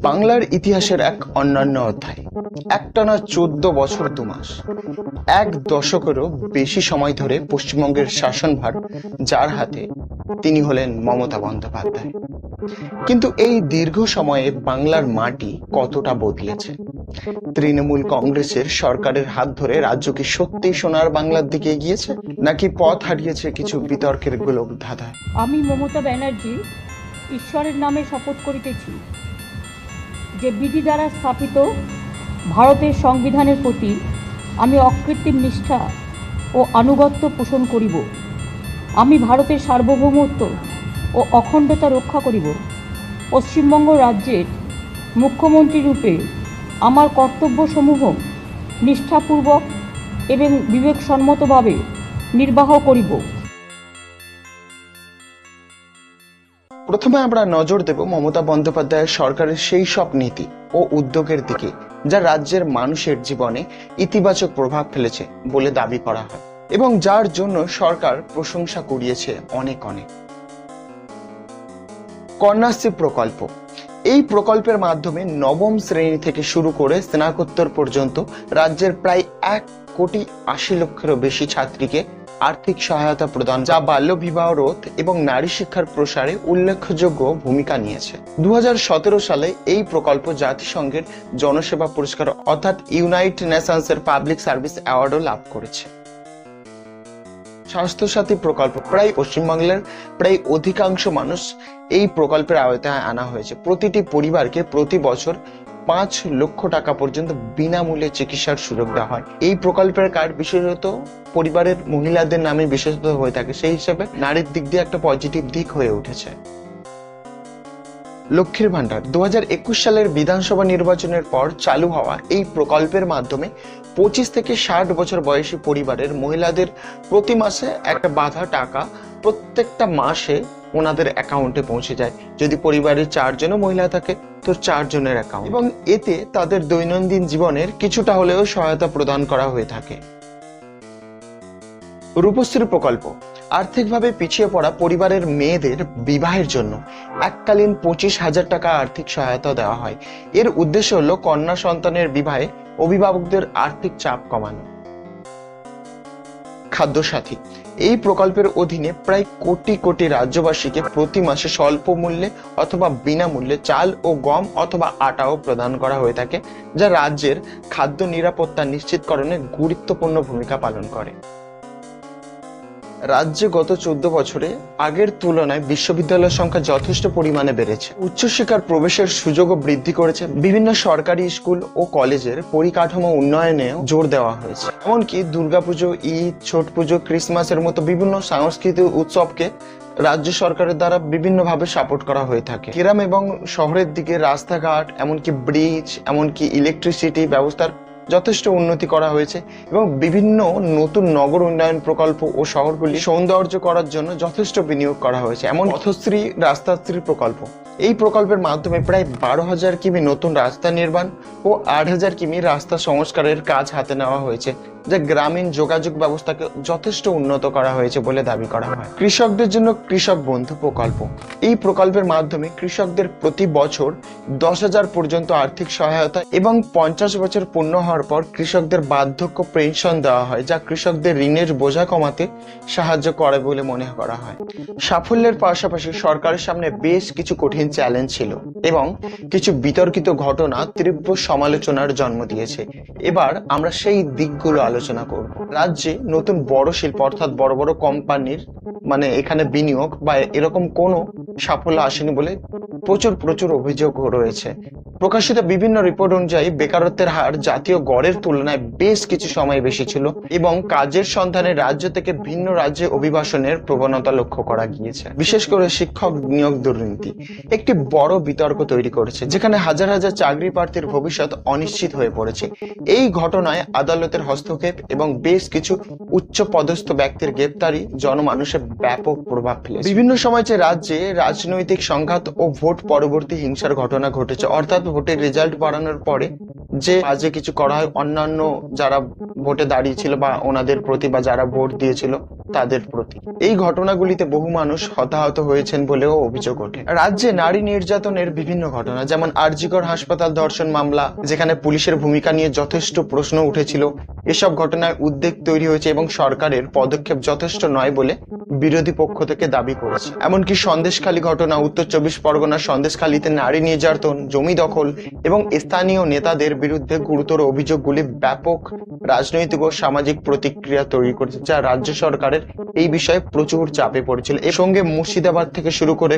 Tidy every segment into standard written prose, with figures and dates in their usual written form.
বাংলার ইতিহাসের এক অন্যান্য অধ্যায়। একটানা 14 বছর 2 মাস, এক দশকেরও বেশি সময় ধরে পশ্চিমবঙ্গের শাসনভার যার হাতে, তিনি হলেন মমতা বন্দ্যোপাধ্যায়। কিন্তু এই দীর্ঘ সময়ে বাংলার মাটি কতটা বদলেছে? তৃণমূল কংগ্রেসের সরকারের হাত ধরে রাজ্য কি সত্যি সোনার বাংলার দিকে এগিয়েছে, নাকি পথ হারিয়েছে কিছু বিতর্কের গোলক ধাঁধায়? আমি মমতা ব্যানার্জি ঈশ্বরের নামে শপথ করিতেছি যে বিধি দ্বারা স্থাপিত ভারতের সংবিধানের প্রতি আমি অকৃত্রিম নিষ্ঠা ও আনুগত্য পোষণ করিব। আমি ভারতের সার্বভৌমত্ব ও অখণ্ডতা রক্ষা করিব। পশ্চিমবঙ্গ রাজ্যের মুখ্যমন্ত্রী রূপে আমার কর্তব্যসমূহ নিষ্ঠাপূর্বক এবং বিবেকসম্মতভাবে নির্বাহ করিব। প্রথমে আমরা নজর দেব মমতা বন্দ্যোপাধ্যায়ের সরকারের সেই সব নীতি ও উদ্যোগের দিকে যা রাজ্যের মানুষের জীবনে ইতিবাচক প্রভাব ফেলেছে বলে দাবি করা হয় এবং যার জন্য সরকার প্রশংসা কুড়িয়েছে অনেক। কন্যাশ্রী প্রকল্প। এই প্রকল্পের মাধ্যমে নবম শ্রেণী থেকে শুরু করে স্নাতকোত্তর পর্যন্ত রাজ্যের প্রায় 1,80,00,000-এরও বেশি ছাত্রীকে আর্থিক সহায়তা প্রদান, যা বাল্য বিবাহ রোধ এবং নারী শিক্ষার প্রসারে উল্লেখযোগ্য ভূমিকা নিয়েছে। 2017 সালে এই প্রকল্প জাতিসংঘের জনসেবা পুরস্কার অর্থাৎ ইউনাইটেড নেশনসের পাবলিক সার্ভিস অ্যাওয়ার্ডও লাভ করেছে। স্বাস্থ্যসাথী প্রকল্প। প্রায় পশ্চিমবাংলার প্রায় অধিকাংশ মানুষ এই প্রকল্পের আওতায় আনা হয়েছে। প্রতিটি পরিবারকে প্রতি বছর 5 লক্ষ টাকা পর্যন্ত বিনামূল্যে চিকিৎসার সুযোগ দেওয়া হয়। এই প্রকল্পের কার্ড বিশেষত পরিবারের মহিলাদের নামে বিশেষত হয়ে থাকে, সেই হিসেবে নারীর দিক দিয়ে একটা পজিটিভ দিক হয়ে উঠেছে। লক্ষ্মীর ভান্ডার। 2021 সালের বিধানসভা নির্বাচনের পর চালু হওয়া এই প্রকল্পের মাধ্যমে 25 থেকে 60 বছর বয়সী পরিবারের মহিলাদের প্রতি মাসে একটা বাঁধা টাকা প্রত্যেকটা মাসে ওনাদের অ্যাকাউন্টে পৌঁছে যায়। যদি পরিবারের 4 জন মহিলা থাকে তো 4 জনের অ্যাকাউন্ট, এবং এতে তাদের দৈনন্দিন জীবনের কিছুটা হলেও সহায়তা প্রদান করা হয়ে থাকে। রূপশ্রী প্রকল্প। আর্থিকভাবে পিছিয়ে পড়া পরিবারের মেয়েদের বিবাহের জন্য এককালীন 25,000 টাকা আর্থিক সহায়তা দেওয়া হয়। এর উদ্দেশ্য হলো কন্যা সন্তানের বিবাহে অভিভাবকদের আর্থিক চাপ কমানো। খাদ্যসাথী। এই প্রকল্পের অধীনে প্রায় কোটি কোটি রাজ্যবাসীকে প্রতি মাসে স্বল্প মূল্যে অথবা বিনামূল্যে চাল ও গম অথবা আটাও প্রদান করা হয়ে থাকে, যা রাজ্যের খাদ্য নিরাপত্তা নিশ্চিতকরণে গুরুত্বপূর্ণ ভূমিকা পালন করে। রাজ্যে গত 14 বছরে আগের তুলনায় বিশ্ববিদ্যালয়ের সংখ্যা যথেষ্ট পরিমাণে বেড়েছে। উচ্চশিক্ষার প্রবেশের সুযোগও বৃদ্ধি করেছে। বিভিন্ন সরকারি স্কুল ও কলেজের পরিকাঠামো উন্নয়নেও জোর দেওয়া হয়েছে। এমনকি দুর্গাপুজো, ঈদ, ছট পুজো, ক্রিসমাসের মতো বিভিন্ন সাংস্কৃতিক উৎসবকে রাজ্য সরকারের দ্বারা বিভিন্নভাবে সাপোর্ট করা হয়ে থাকে। গ্রাম এবং শহরের দিকে রাস্তাঘাট, এমনকি ব্রিজ, এমনকি ইলেকট্রিসিটি ব্যবস্থার যথেষ্ট উন্নতি করা হয়েছে এবং বিভিন্ন নতুন নগর উন্নয়ন প্রকল্প ও শহরগুলি সৌন্দর্য করার জন্য যথেষ্ট বিনিয়োগ করা হয়েছে। এমন পথশ্রী রাস্তাশ্রী প্রকল্প। এই প্রকল্পের মাধ্যমে প্রায় 12,000 কিমি নতুন রাস্তা নির্মাণ ও 8,000 কিমি রাস্তা সংস্কারের কাজ হাতে নেওয়া হয়েছে, যা গ্রামীণ যোগাযোগ ব্যবস্থাকে যথেষ্ট উন্নত করা হয়েছে বলে দাবি করা হয়। কৃষকদের জন্য কৃষক বন্ধু প্রকল্প। এই প্রকল্পের মাধ্যমে কৃষকদের প্রতি বছর 10,000 পর্যন্ত আর্থিক সহায়তা এবং 50 বছর পূর্ণ হওয়ার পর কৃষকদের বার্ধক্য পেনশন দেওয়া হয়, যা কৃষকদের ঋণের বোঝা কমাতে সাহায্য করে বলে মনে করা হয়। সাফল্যের পাশাপাশি সরকারের সামনে বেশ কিছু কঠিন চ্যালেঞ্জ ছিল এবং কিছু বিতর্কিত ঘটনা তীব্র সমালোচনার জন্ম দিয়েছে। এবার আমরা সেই দিকগুলো আলোচনা করব। রাজ্যে নতুন বড় শিল্প অর্থাৎ বড় বড় কোম্পানির এখানে বিনিয়োগ বা এরকম কোনো সাফল্য আসেনি বলে প্রচুর অভিযোগ রয়েছে। প্রকাশিত বিভিন্ন রিপোর্ট অনুযায়ী বেকারত্বের হার জাতীয় গড়ের তুলনায় বেশ কিছু সময় বেশি ছিল এবং কাজের সন্ধানে রাজ্য থেকে ভিন্ন রাজ্যে অভিবাসনের প্রবণতা লক্ষ্য করা গিয়েছে। বিশেষ করে শিক্ষক নিয়োগ দুর্নীতি একটি বড় বিতর্ক তৈরি করেছে, যেখানে হাজার হাজার চাকরি প্রার্থীর ভবিষ্যৎ অনিশ্চিত হয়ে পড়েছে। এই ঘটনায় আদালতের হস্তক্ষেপ এবং বেশ কিছু উচ্চ পদস্থ ব্যক্তির গ্রেপ্তারি জনমানুষে ব্যাপক প্রভাব ফেলেছে। বিভিন্ন সময় যে রাজ্যে রাজনৈতিক সংঘাত ও ভোট পরবর্তী হিংসার ঘটনা ঘটেছে, অর্থাৎ ভোটের রেজাল্ট বাড়ানোর পরে যে বাজে কিছু করা হয় অন্যান্য যারা ভোটে দাঁড়িয়েছিল বা ওনাদের প্রতি বা যারা ভোট দিয়েছিল তাদের প্রতি। এই ঘটনাগুলিতে বহু মানুষ হতাহত হয়েছেন বলেও অভিযোগ ওঠে। রাজ্যে নারী নির্যাতনের বিভিন্ন ঘটনা, যেমন আরজিকর হাসপাতাল ধর্ষণ মামলা, যেখানে পুলিশের ভূমিকা নিয়ে যথেষ্ট প্রশ্ন উঠেছিল, এসব ঘটনায় উদ্বেগ তৈরি হয়েছে এবং সরকারের পদক্ষেপ যথেষ্ট নয় বলে বিরোধী পক্ষ থেকে দাবি করেছে। এমনকি সন্দেশখালী ঘটনা, উত্তর 24 পরগনার সন্দেশখালীতে নারী নির্যাতন, জমি দখল এবং স্থানীয় নেতাদের বিরুদ্ধে গুরুতর অভিযোগগুলি ব্যাপক রাজনৈতিক ও সামাজিক প্রতিক্রিয়া তৈরি করেছে, যা রাজ্য সরকারের এই বিষয়ে প্রচুর চাপে পড়েছিল। এর সঙ্গে মুর্শিদাবাদ থেকে শুরু করে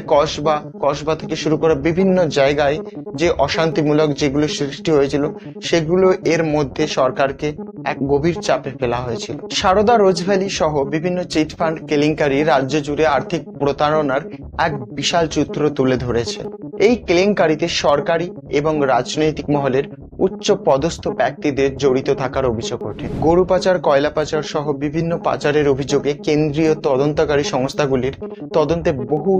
কসবা থেকে শুরু করে বিভিন্ন জায়গায় যে অশান্তিমূলক যেগুলো সৃষ্টি হয়েছিল, সেগুলো এর মধ্যে সরকারকে এক গভীর চাপে ফেলা হয়েছিল। সারদা রোজভ্যালি সহ বিভিন্ন চিটফান্ড কেলেঙ্কারি রাজ্য জুড়ে আর্থিক প্রতারণার এক বিশাল চিত্র তুলে ধরেছে। এই কেলেঙ্কারিতে সরকারি এবং রাজনৈতিক মহলের উচ্চ পদস্থ ব্যক্তিদের জড়িত থাকার অভিযোগ ওঠে। গরু পাচার, কয়লা পাচার সহ বিভিন্ন পাচারের অভিযোগে কেন্দ্রীয় তদন্তকারী সংস্থাগুলির তদন্তে বহু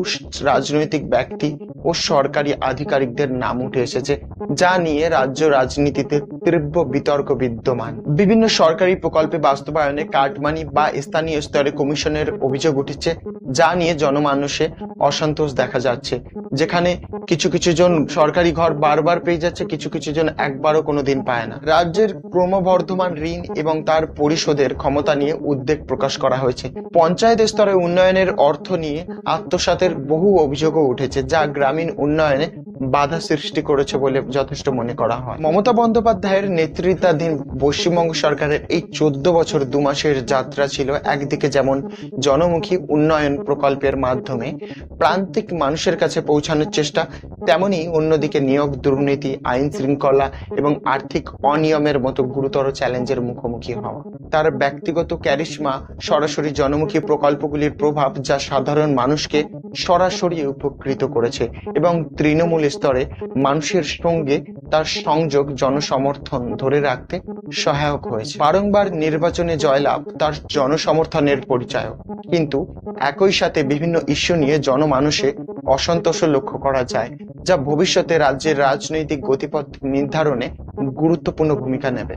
রাজনৈতিক ব্যক্তি ও সরকারি আধিকারিকদের নাম উঠে এসেছে, যা নিয়ে রাজ্য রাজনীতিতে তীব্র বিতর্ক বিদ্যমান। বিভিন্ন সরকারি প্রকল্পে বাস্তবায়নে কাটমানি বা স্থানীয় স্তরে কমিশনের অভিযোগ উঠেছে, যা নিয়ে জনমানুষে অসন্তোষ দেখা যাচ্ছে। যেখানে কিছু জন সরকারি ঘর বারবার পেয়ে যাচ্ছে, কিছু জন একবারও কোনোদিন পায় না। রাজ্যের ক্রমবর্ধমান ঋণ এবং তার পরিশোধের ক্ষমতা নিয়ে উদ্বেগ প্রকাশ করা হয়েছে। পঞ্চায়েত স্তরে উন্নয়নের অর্থ নিয়ে আত্মসাতের বহু অভিযোগও উঠেছে, যা গ্রামীণ উন্নয়নে বাধা সৃষ্টি করেছে বলে যথেষ্ট মনে করা হয়। মমতা বন্দ্যোপাধ্যায়ের নেতৃত্বাধীন পশ্চিমবঙ্গ সরকারের এই 14 বছর 2 মাসের যাত্রা ছিল একদিকে যেমন জনমুখী উন্নয়ন প্রকল্পের মাধ্যমে প্রান্তিক মানুষের কাছে পৌঁছানোর চেষ্টা, তেমনি অন্যদিকে নিয়োগ দুর্নীতি, আইন শৃঙ্খলা এবং আর্থিক অনিয়মের মতো গুরুতর চ্যালেঞ্জের মুখোমুখি হওয়া। তার ব্যক্তিগত ক্যারিশমা, সরাসরি জনমুখী প্রকল্পগুলির প্রভাব, যা সাধারণ মানুষকে সরাসরি উপকৃত করেছে এবং তৃণমূল স্তরে মানুষের সঙ্গে তার সংযোগ, জনসমর্থন ধরে রাখতে সহায়ক হয়েছে। বারংবার নির্বাচনে জয়লাভ তার জনসমর্থনের পরিচয়, কিন্তু একই সাথে বিভিন্ন ইস্যু নিয়ে জনমানুষে অসন্তোষ লক্ষ্য করা যায়, যা ভবিষ্যতে রাজ্যের রাজনৈতিক গতিপথ নির্ধারণে গুরুত্বপূর্ণ ভূমিকা নেবে।